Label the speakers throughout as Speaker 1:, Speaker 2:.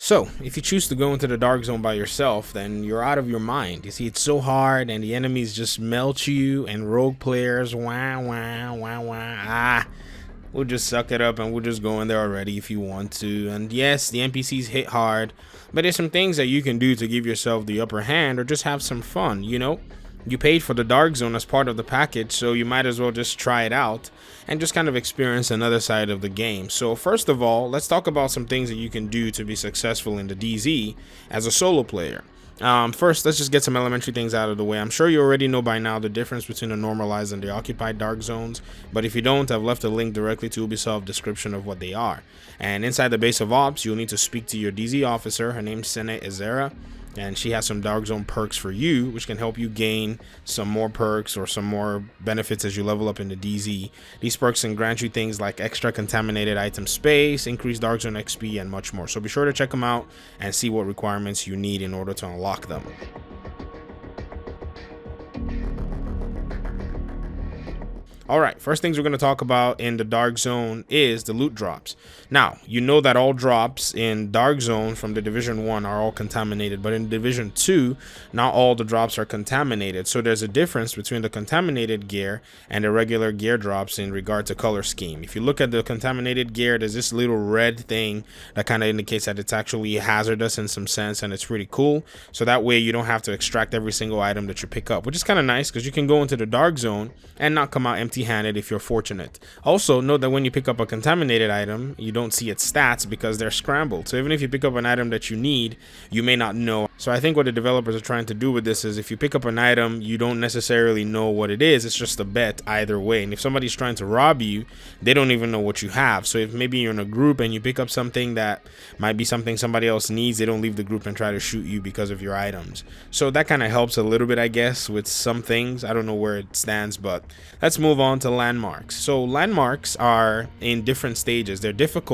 Speaker 1: So, if you choose to go into the dark zone by yourself, then you're out of your mind. You see, it's so hard, and the enemies just melt you, and rogue players, wah, wah, wah, wah, we'll just suck it up and we'll just go in there already if you want to. And yes, the NPCs hit hard, but there's some things that you can do to give yourself the upper hand or just have some fun, you know? You paid for the dark zone as part of the package, so you might as well just try it out and just kind of experience another side of the game. So first of all, let's talk about some things that you can do to be successful in the DZ as a solo player. First, let's just get some elementary things out of the way. I'm sure you already know by now the difference between the normalized and the occupied dark zones, but if you don't, I've left a link directly to Ubisoft description of what they are. And inside the base of ops, you'll need to speak to your DZ officer. Her name's Sene Ezera, and she has some dark zone perks for you, which can help you gain some more perks or some more benefits as you level up in the DZ. These perks can grant you things like extra contaminated item space, increased dark zone XP, and much more. So be sure to check them out and see what requirements you need in order to unlock them. Alright, first things we're going to talk about in the Dark Zone is the loot drops. Now, you know that all drops in Dark Zone from the Division 1 are all contaminated, but in Division 2, not all the drops are contaminated. So there's a difference between the contaminated gear and the regular gear drops in regard to color scheme. If you look at the contaminated gear, there's this little red thing that kind of indicates that it's actually hazardous in some sense, and it's pretty cool. So that way you don't have to extract every single item that you pick up, which is kind of nice because you can go into the Dark Zone and not come out empty-handed if you're fortunate. Also, note that when you pick up a contaminated item, you don't see its stats because they're scrambled. So even if you pick up an item that you need, you may not know. So I think what the developers are trying to do with this is if you pick up an item, you don't necessarily know what it is. It's just a bet either way. And if somebody's trying to rob you, they don't even know what you have. So if maybe you're in a group and you pick up something that might be something somebody else needs, they don't leave the group and try to shoot you because of your items. So that kind of helps a little bit, I guess, with some things. I don't know where it stands, but let's move on to landmarks. So landmarks are in different stages. Their difficulty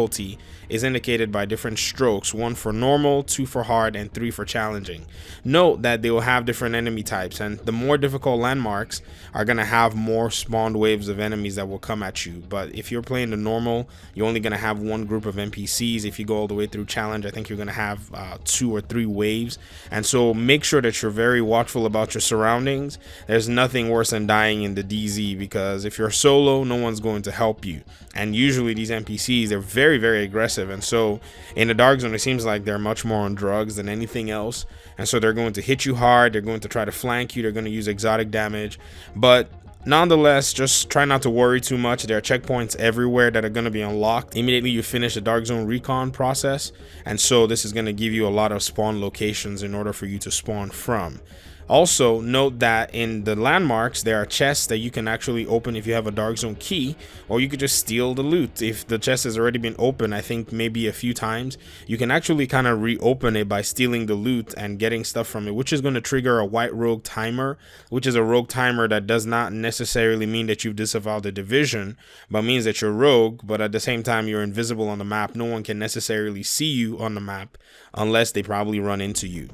Speaker 1: is indicated by different strokes, 1 for normal, 2 for hard, and 3 for challenging. Note that they will have different enemy types, and the more difficult landmarks are going to have more spawned waves of enemies that will come at you. But if you're playing the normal, you're only going to have one group of NPCs. If you go all the way through challenge, I think you're going to have 2 or 3 waves. And so make sure that you're very watchful about your surroundings. There's nothing worse than dying in the DZ, because if you're solo, no one's going to help you. And usually these NPCs, they're very, very aggressive. And so in the Dark Zone, it seems like they're much more on drugs than anything else. And so they're going to hit you hard. They're going to try to flank you. They're going to use exotic damage. But nonetheless, just try not to worry too much. There are checkpoints everywhere that are going to be unlocked immediately you finish the Dark Zone recon process. And so this is going to give you a lot of spawn locations in order for you to spawn from. Also, note that in the landmarks, there are chests that you can actually open if you have a Dark Zone key, or you could just steal the loot. If the chest has already been opened, I think maybe a few times, you can actually kind of reopen it by stealing the loot and getting stuff from it, which is going to trigger a white rogue timer, which is a rogue timer that does not necessarily mean that you've disavowed the division, but means that you're rogue, but at the same time, you're invisible on the map. No one can necessarily see you on the map unless they probably run into you.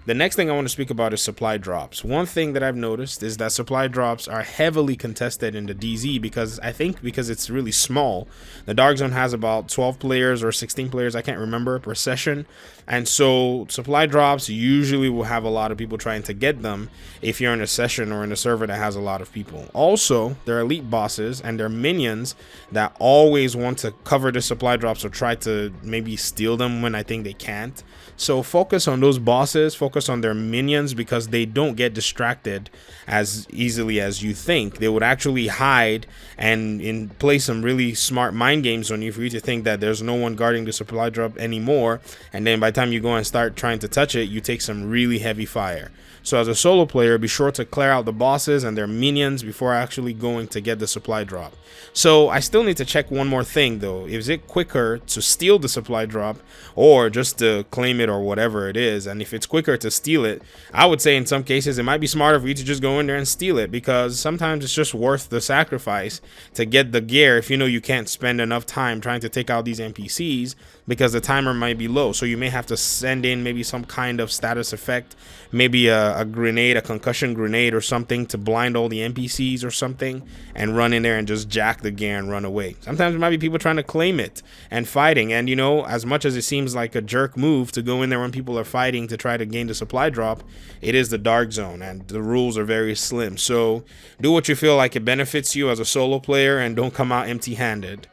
Speaker 1: The next thing I want to speak about is supply drops. One thing that I've noticed is that supply drops are heavily contested in the DZ because it's really small. The Dark Zone has about 12 players or 16 players, I can't remember, per session. And so supply drops usually will have a lot of people trying to get them if you're in a session or in a server that has a lot of people. Also, there are elite bosses and there are minions that always want to cover the supply drops or try to maybe steal them when I think they can't. So focus on those bosses, focus on their minions, because they don't get distracted as easily as you think. They would actually hide and play some really smart mind games on you for you to think that there's no one guarding the supply drop anymore, and then by the time you go and start trying to touch it, you take some really heavy fire. So as a solo player, be sure to clear out the bosses and their minions before actually going to get the supply drop. So I still need to check one more thing though. Is it quicker to steal the supply drop or just to claim it or whatever it is? And if it's quicker to steal it, I would say in some cases it might be smarter for you to just go in there and steal it, because sometimes it's just worth the sacrifice to get the gear if you know you can't spend enough time trying to take out these NPCs, because the timer might be low. So you may have to send in maybe some kind of status effect, maybe a grenade, a concussion grenade or something, to blind all the NPCs or something, and run in there and just jack the gear and run away. Sometimes there might be people trying to claim it and fighting, and you know, as much as it seems like a jerk move to go in there when people are fighting to try to gain the supply drop, it is the dark zone and the rules are very slim. So do what you feel like it benefits you as a solo player, and don't come out empty-handed.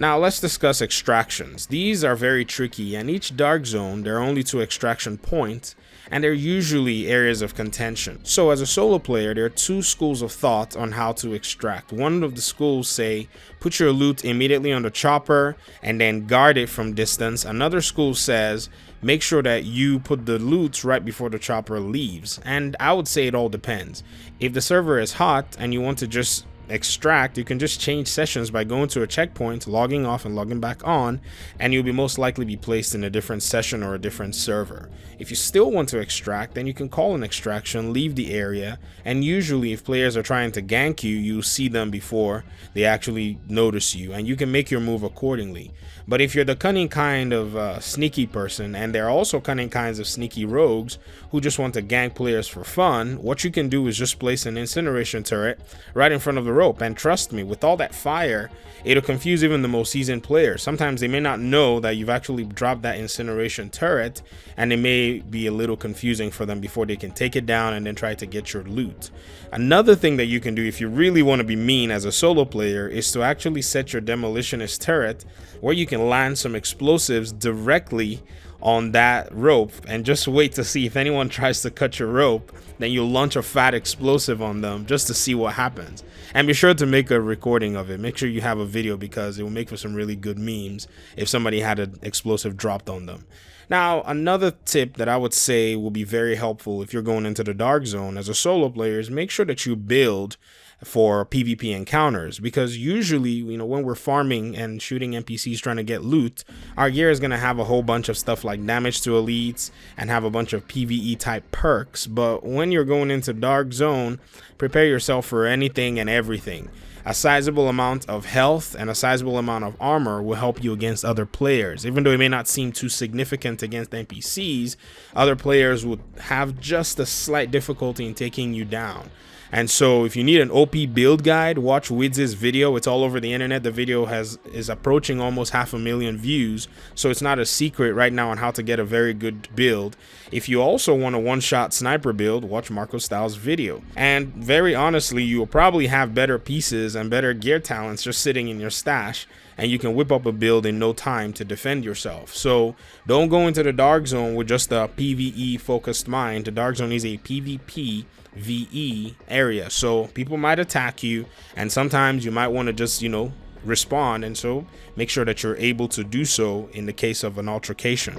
Speaker 1: Now let's discuss extractions. These are very tricky, and each dark zone, there are only 2 extraction points, and they're usually areas of contention. So as a solo player, there are 2 schools of thought on how to extract. One of the schools say, put your loot immediately on the chopper and then guard it from distance. Another school says, make sure that you put the loot right before the chopper leaves. And I would say it all depends. If the server is hot and you want to just extract, you can just change sessions by going to a checkpoint, logging off and logging back on, and you'll be most likely be placed in a different session or a different server. If you still want to extract, then you can call an extraction, leave the area, and usually if players are trying to gank you, you'll see them before they actually notice you, and you can make your move accordingly. But if you're the cunning kind of sneaky person, and there are also cunning kinds of sneaky rogues who just want to gank players for fun, what you can do is just place an incineration turret right in front of the rope. And trust me, with all that fire, it'll confuse even the most seasoned players. Sometimes they may not know that you've actually dropped that incineration turret, and it may be a little confusing for them before they can take it down and then try to get your loot. Another thing that you can do if you really want to be mean as a solo player is to actually set your demolitionist turret where you can land some explosives directly on that rope, and just wait to see if anyone tries to cut your rope. Then you'll launch a fat explosive on them just to see what happens. And be sure to make a recording of it. Make sure you have a video, because it will make for some really good memes if somebody had an explosive dropped on them. Now, another tip that I would say will be very helpful if you're going into the dark zone as a solo player is make sure that you build for PvP encounters, because usually, you know, when we're farming and shooting NPCs trying to get loot, our gear is going to have a whole bunch of stuff like damage to elites and have a bunch of PvE type perks. But when you're going into dark zone, prepare yourself for anything and everything. A sizable amount of health and a sizable amount of armor will help you against other players. Even though it may not seem too significant against NPCs, other players would have just a slight difficulty in taking you down. And so if you need an OP build guide, watch Widz's video. It's all over the internet. The video is approaching almost 500,000 views, so it's not a secret right now on how to get a very good build. If you also want a one-shot sniper build, watch Marco Styles' video. And very honestly, you will probably have better pieces and better gear talents just sitting in your stash, and you can whip up a build in no time to defend yourself. So don't go into the dark zone with just a PvE focused mind. The dark zone is a PvP VE area, so people might attack you, and sometimes you might want to just, you know, respond, and so make sure that you're able to do so in the case of an altercation.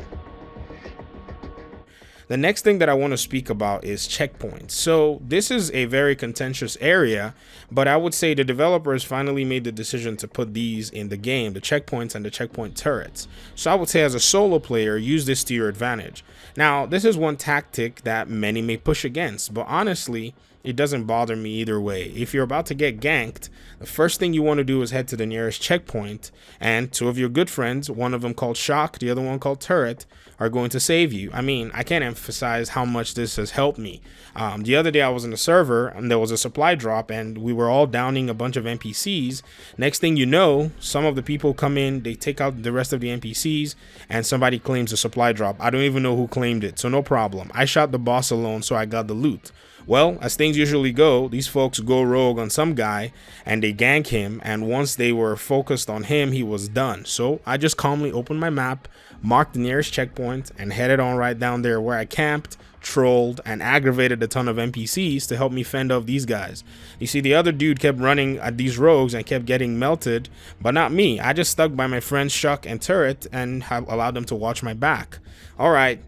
Speaker 1: The next thing that I want to speak about is checkpoints. So this is a very contentious area, but I would say the developers finally made the decision to put these in the game, the checkpoints and the checkpoint turrets. So I would say as a solo player, use this to your advantage. Now, this is one tactic that many may push against, but honestly, it doesn't bother me either way. If you're about to get ganked, the first thing you want to do is head to the nearest checkpoint, and 2 of your good friends, one of them called Shock, the other one called Turret, are going to save you. I mean, I can't emphasize how much this has helped me. The other day I was in a server and there was a supply drop, and we were all downing a bunch of NPCs. Next thing you know, some of the people come in, they take out the rest of the NPCs, and somebody claims a supply drop. I don't even know who claimed it, so no problem. I shot the boss alone, so I got the loot. Well, as things usually go, these folks go rogue on some guy and they gank him, and once they were focused on him, he was done. So I just calmly opened my map, marked the nearest checkpoint, and headed on right down there where I camped, trolled, and aggravated a ton of NPCs to help me fend off these guys. You see, the other dude kept running at these rogues and kept getting melted, but not me. I just stuck by my friends Shuck and Turret and allowed them to watch my back. All right,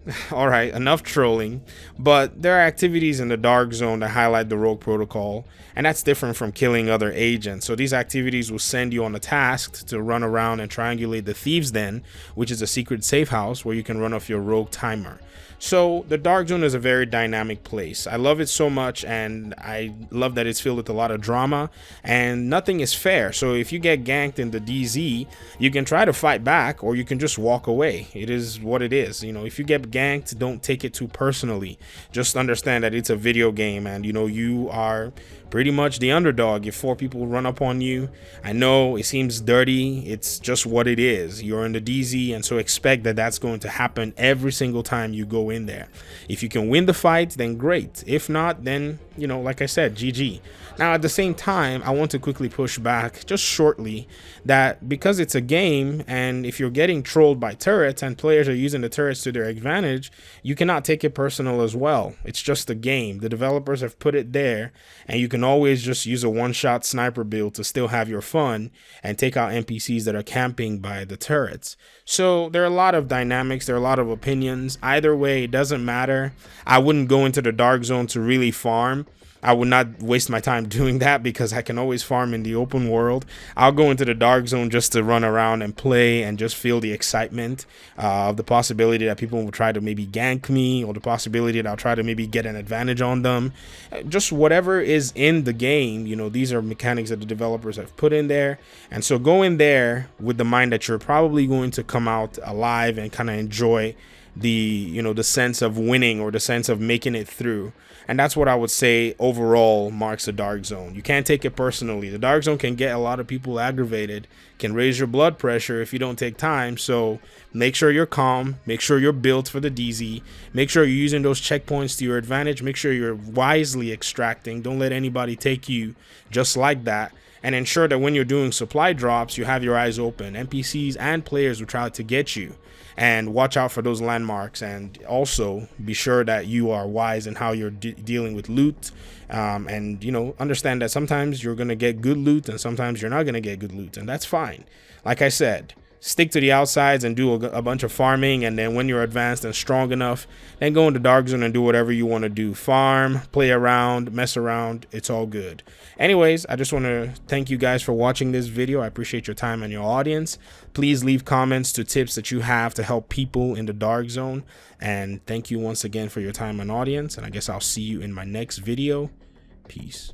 Speaker 1: enough trolling. But there are activities in the Dark Zone that highlight the rogue protocol, and that's different from killing other agents. So these activities will send you on a task to run around and triangulate the Thieves' Den, which is a secret safe house where you can run off your rogue timer. So the Dark Zone is a very dynamic place. I love it so much, and I love that it's filled with a lot of drama, and nothing is fair. So if you get ganked in the DZ, you can try to fight back, or you can just walk away. It is what it is. You know, if you get ganked, don't take it too personally. Just understand that it's a video game, and you know, you are pretty much the underdog if 4 people run up on you. I know it seems dirty, it's just what it is. You're in the DZ, and so expect that that's going to happen every single time you go in there. If you can win the fight, then great. If not, then, you know, like I said, GG. Now, at the same time, I want to quickly push back just shortly that because it's a game, and if you're getting trolled by turrets and players are using the turrets to their advantage, you cannot take it personal as well. It's just a game. The developers have put it there, and you can always just use a one-shot sniper build to still have your fun and take out NPCs that are camping by the turrets. So there are a lot of dynamics, there are a lot of opinions. Either way, it doesn't matter. I wouldn't go into the Dark Zone to really farm. I would not waste my time doing that because I can always farm in the open world. I'll go into the Dark Zone just to run around and play and just feel the excitement of the possibility that people will try to maybe gank me, or the possibility that I'll try to maybe get an advantage on them. Just whatever is in the game, you know, these are mechanics that the developers have put in there. And so go in there with the mind that you're probably going to come out alive and kind of enjoy the, you know, the sense of winning or the sense of making it through. And that's what I would say overall marks the Dark Zone. You can't take it personally. The Dark Zone can get a lot of people aggravated, can raise your blood pressure if you don't take time. So make sure you're calm, make sure you're built for the DZ, make sure you're using those checkpoints to your advantage, make sure you're wisely extracting. Don't let anybody take you just like that. And ensure that when you're doing supply drops, you have your eyes open. NPCs and players will try to get you. And watch out for those landmarks, and also be sure that you are wise in how you're dealing with loot, and you know, understand that sometimes you're gonna get good loot and sometimes you're not gonna get good loot, and that's fine. Like I said, stick to the outsides and do a bunch of farming, and then when you're advanced and strong enough, then go into Dark Zone and do whatever you want to do. Farm, play around, mess around, it's all good. Anyways, I just want to thank you guys for watching this video. I appreciate your time and your audience. Please leave comments to tips that you have to help people in the Dark Zone, and thank you once again for your time and audience, and I guess I'll see you in my next video. Peace.